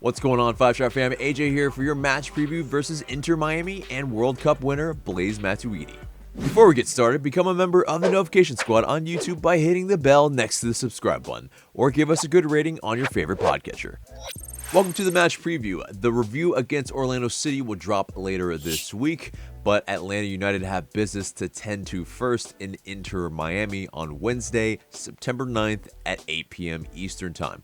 What's going on, 5-Star fam? AJ here for your match preview versus Inter Miami and World Cup winner Blaise Matuidi. Before we get started, become a member of the Notification Squad on YouTube by hitting the bell next to the subscribe button, or give us a good rating on your favorite podcatcher. Welcome to the match preview. The review against Orlando City will drop later this week, but Atlanta United have business to tend to first in Inter Miami on Wednesday, September 9th at 8 p.m. Eastern Time.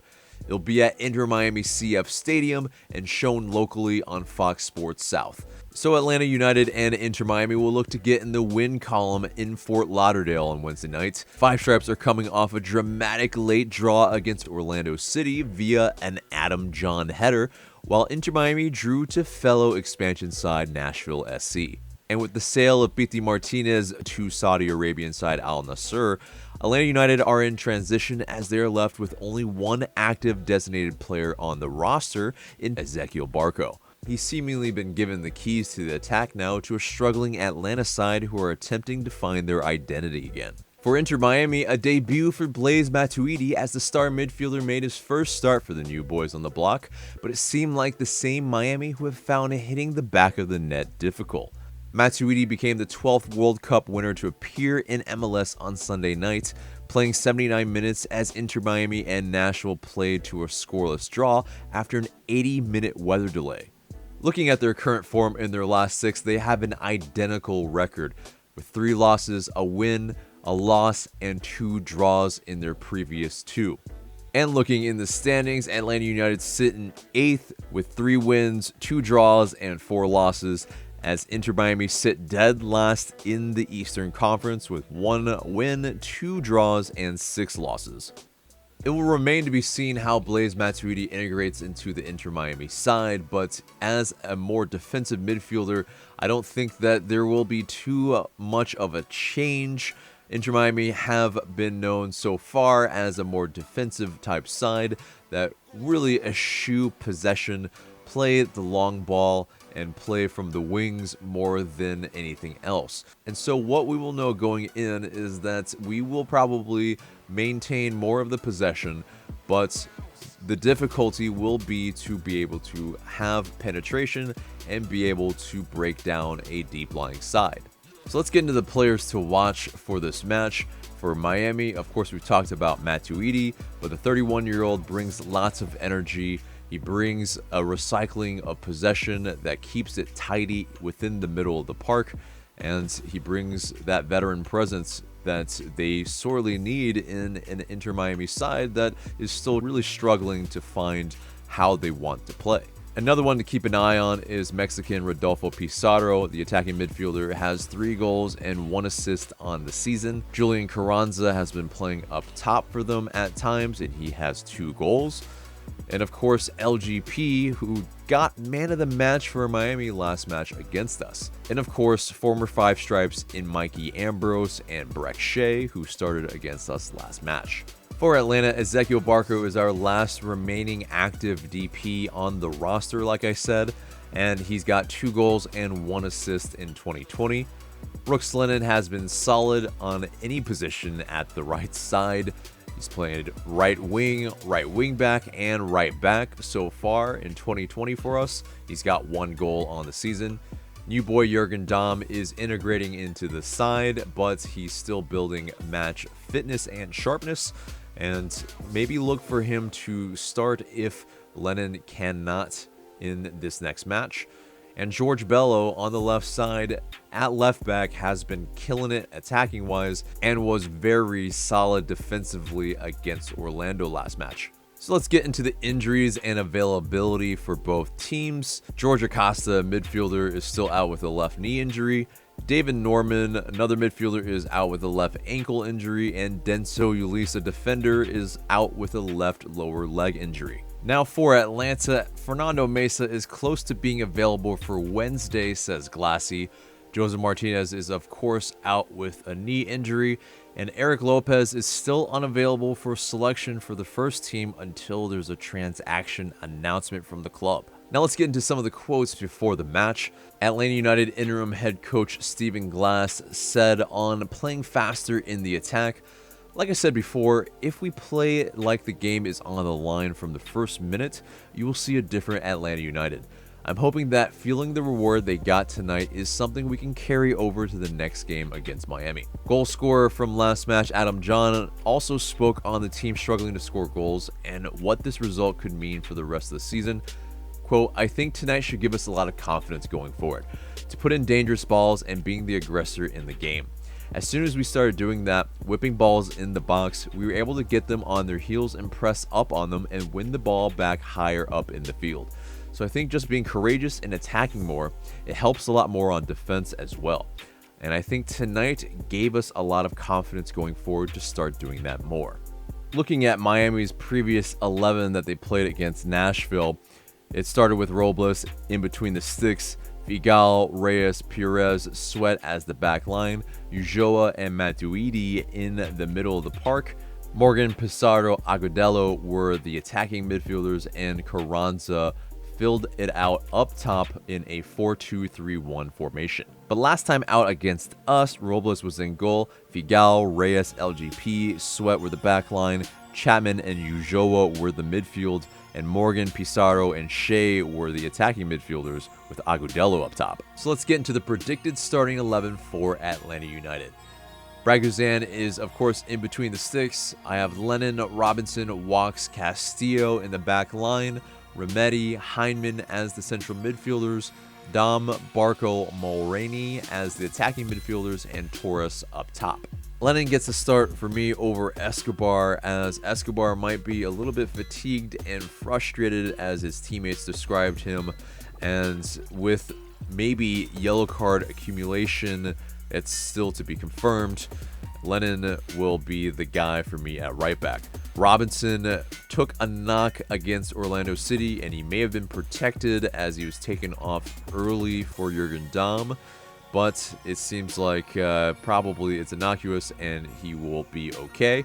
It'll be at Inter Miami CF Stadium and shown locally on Fox Sports South. So Atlanta United and Inter Miami will look to get in the win column in Fort Lauderdale on Wednesday night. Five Stripes are coming off a dramatic late draw against Orlando City via an Adam John header, while Inter Miami drew to fellow expansion side Nashville SC. And with the sale of Pity Martinez to Saudi Arabian side Al Nassr, Atlanta United are in transition as they are left with only one active designated player on the roster in Ezequiel Barco. He's seemingly been given the keys to the attack now to a struggling Atlanta side who are attempting to find their identity again. For Inter Miami, a debut for Blaise Matuidi as the star midfielder made his first start for the new boys on the block, but it seemed like the same Miami who have found hitting the back of the net difficult. Matuidi became the 12th World Cup winner to appear in MLS on Sunday night, playing 79 minutes as Inter Miami and Nashville played to a scoreless draw after an 80-minute weather delay. Looking at their current form in their last 6, they have an identical record, with 3 losses, a win, a loss, and 2 draws in their previous 2. And looking in the standings, Atlanta United sit in 8th with 3 wins, 2 draws, and 4 losses, as Inter Miami sit dead last in the Eastern Conference with 1 win, 2 draws, and 6 losses. It will remain to be seen how Blaise Matuidi integrates into the Inter Miami side, but as a more defensive midfielder, I don't think that there will be too much of a change. Inter Miami have been known so far as a more defensive type side that really eschew possession, play the long ball, and play from the wings more than anything else. And so what we will know going in is that we will probably maintain more of the possession, but the difficulty will be to be able to have penetration and be able to break down a deep-lying side. So let's get into the players to watch for this match. For Miami, of course, we've talked about Matuidi, but the 31-year-old brings lots of energy. He brings a recycling of possession that keeps it tidy within the middle of the park, and he brings that veteran presence that they sorely need in an Inter Miami side that is still really struggling to find how they want to play. Another one to keep an eye on is Mexican Rodolfo Pizarro. The attacking midfielder has 3 goals and 1 assist on the season. Julian Carranza has been playing up top for them at times, and he has 2 goals. And of course, LGP, who got man of the match for Miami last match against us. And of course, former Five Stripes in Mikey Ambrose and Breck Shea, who started against us last match. For Atlanta, Ezequiel Barco is our last remaining active DP on the roster, like I said, and he's got 2 goals and 1 assist in 2020. Brooks Lennon has been solid on any position at the right side. He's played right wing back, and right back so far in 2020 for us. He's got 1 goal on the season. New boy Jurgen Damm is integrating into the side, but he's still building match fitness and sharpness, and maybe look for him to start if Lennon cannot in this next match. And George Bello on the left side at left back has been killing it attacking wise and was very solid defensively against Orlando last match. So let's get into the injuries and availability for both teams. George Acosta, midfielder, is still out with a left knee injury. David Norman, another midfielder, is out with a left ankle injury, and Denso Ulisa, defender, is out with a left lower leg injury. Now for Atlanta, Fernando Mesa is close to being available for Wednesday, says Glassy. Jose Martinez is of course out with a knee injury, and Eric Lopez is still unavailable for selection for the first team until there's a transaction announcement from the club. Now let's get into some of the quotes before the match. Atlanta United interim head coach Stephen Glass said on playing faster in the attack, Like I said before, if we play like the game is on the line from the first minute, you will see a different Atlanta United. I'm hoping that feeling the reward they got tonight is something we can carry over to the next game against Miami. Goal scorer from last match, Adam John, also spoke on the team struggling to score goals and what this result could mean for the rest of the season. Quote, I think tonight should give us a lot of confidence going forward, to put in dangerous balls and being the aggressor in the game. As soon as we started doing that, whipping balls in the box, we were able to get them on their heels and press up on them and win the ball back higher up in the field. So I think just being courageous and attacking more, it helps a lot more on defense as well. And I think tonight gave us a lot of confidence going forward to start doing that more. Looking at Miami's previous 11 that they played against Nashville, it started with Robles in between the sticks, Figal, Reyes, Perez, Sweat as the back line, Ulloa and Matuidi in the middle of the park. Morgan, Pizarro, Agudelo were the attacking midfielders, and Carranza filled it out up top in a 4-2-3-1 formation. But last time out against us, Robles was in goal, Figal, Reyes, LGP, Sweat were the back line, Chapman and Ulloa were the midfield, and Morgan, Pizarro, and Shea were the attacking midfielders with Agudelo up top. So let's get into the predicted starting 11 for Atlanta United. Braguzan is, of course, in between the sticks. I have Lennon, Robinson, Walks, Castillo in the back line, Remedi, Heineman as the central midfielders, Dom, Barco, Mulroney as the attacking midfielders, and Torres up top. Lennon gets a start for me over Escobar, as Escobar might be a little bit fatigued and frustrated as his teammates described him, and with maybe yellow card accumulation, it's still to be confirmed. Lennon will be the guy for me at right back. Robinson took a knock against Orlando City, and he may have been protected as he was taken off early for Jurgen Damm, but it seems like probably it's innocuous and he will be okay.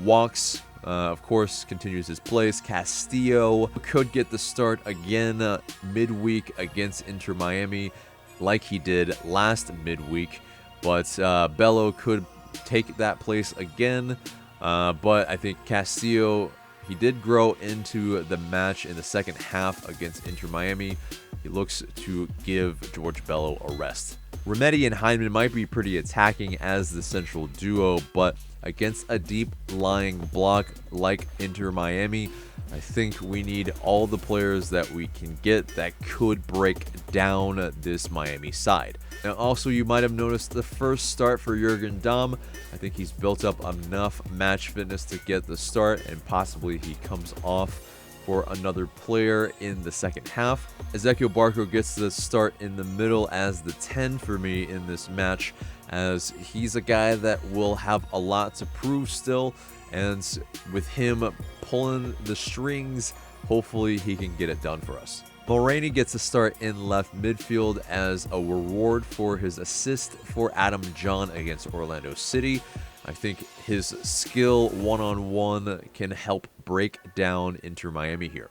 Walks, of course, continues his place. Castillo could get the start again midweek against Inter Miami like he did last midweek, but Bello could take that place again. But I think Castillo, he did grow into the match in the second half against Inter Miami. He looks to give George Bello a rest. Remedi and Heineman might be pretty attacking as the central duo, but against a deep lying block like Inter Miami, I think we need all the players that we can get that could break down this Miami side. Now, also, you might have noticed the first start for Jurgen Damm. I think he's built up enough match fitness to get the start, and possibly he comes off for another player in the second half. Ezequiel Barco gets the start in the middle as the 10 for me in this match, as he's a guy that will have a lot to prove still, and with him pulling the strings, hopefully he can get it done for us. Mulroney gets a start in left midfield as a reward for his assist for Adam John against Orlando City. I think his skill one-on-one can help break down Inter Miami here.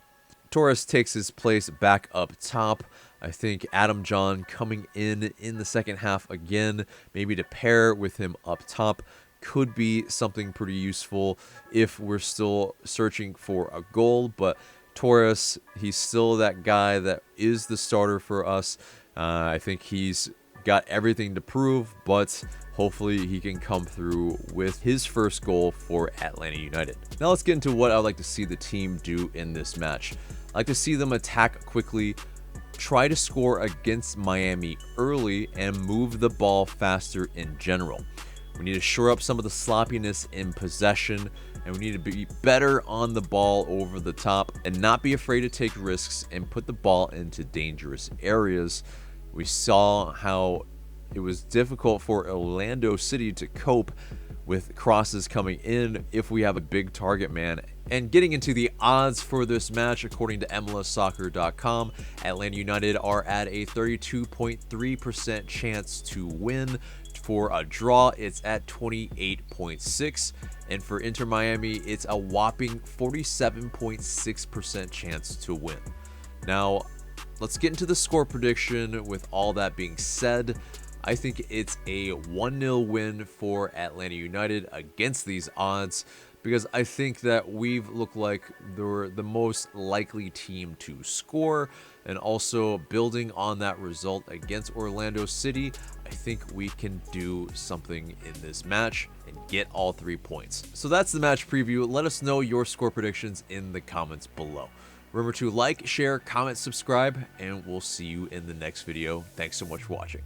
Torres takes his place back up top. I think Adam John coming in the second half again, maybe to pair with him up top, could be something pretty useful if we're still searching for a goal. But Torres, he's still that guy that is the starter for us. I think he's got everything to prove, but hopefully he can come through with his first goal for Atlanta United. Now let's get into what I'd like to see the team do in this match. I'd like to see them attack quickly, try to score against Miami early, and move the ball faster in general. We need to shore up some of the sloppiness in possession, and we need to be better on the ball over the top and not be afraid to take risks and put the ball into dangerous areas. We saw how it was difficult for Orlando City to cope with crosses coming in if we have a big target man. And getting into the odds for this match, according to MLSsoccer.com, Atlanta United are at a 32.3% chance to win. For a draw, it's at 28.6%, and for Inter Miami, it's a whopping 47.6% chance to win. Now, let's get into the score prediction. With all that being said, I think it's a 1-0 win for Atlanta United against these odds, because I think that we've looked like they're the most likely team to score. And also building on that result against Orlando City, I think we can do something in this match and get all 3 points. So that's the match preview. Let us know your score predictions in the comments below. Remember to like, share, comment, subscribe, and we'll see you in the next video. Thanks so much for watching.